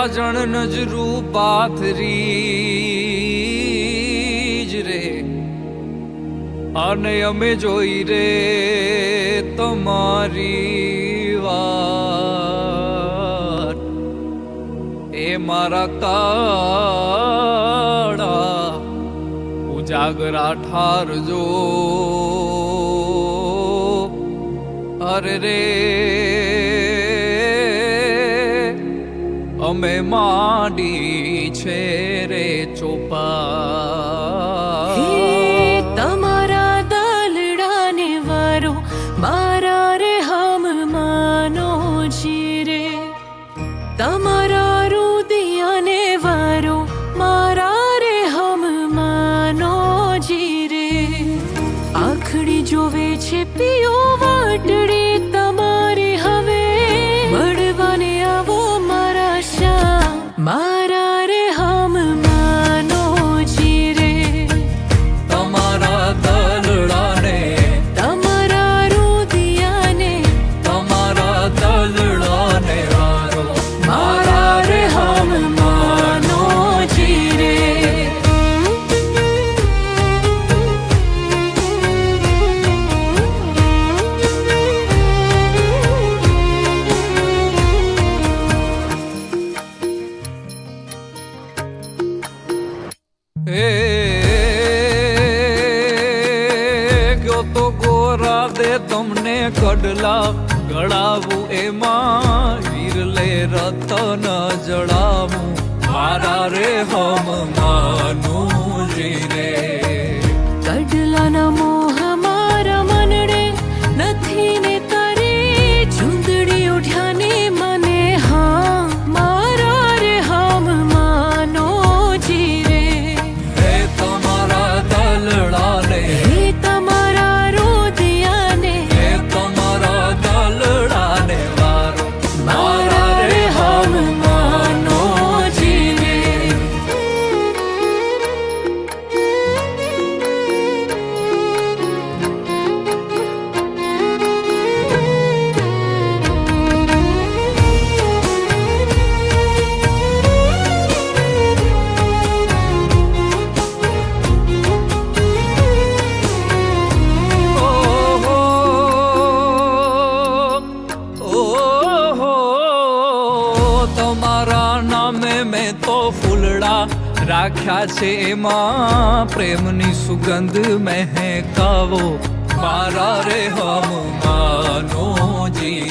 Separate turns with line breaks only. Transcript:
રાજણ નજરું પાથરી જ રે, અને અમે જોઈ રે તમારી વાત. એ મારા કાળા ઉજાગરા ઠારજો. અરે રે અમે માંડી છે રે ચોપા.
તમારા દલડાને વારો મારા રે હમ માનો જીરે, તમારા રુદિયાને વારો મારા રે હમ માનો જીરે. આખડી જોવે છે પિયો વાટડી તમારી હવે, મળવાને આવો મારા શા મારા રે હમ માનો જીરે.
તમારા દલડાને
તમારા રુદિયાને
તમારા દલડાને વારો
મારા રે હમ માનો જીરે.
ગયો તો ગોરા દે તમને કડલા ગળાવું, એમાં વીરલે રતન જળાવું મારા રે હમ માનું જીરે.
કડલાના મોહ મારા મનડે નથી ને તારી ચૂંદડી ઉઠ્યાને મને હા મારા રે હમ માનો જીરે.
હે તમારા દલડાને
હે તમારા રુદિયાને
હે તમારા દલડાને વારો
મારા રે હમ માનો જીરે.
તમારા નામે મેં તો ફૂલડા રાખ્યા છે, એમાં પ્રેમની સુગંધ મહેકાવો મારા રે હમ માનો જી.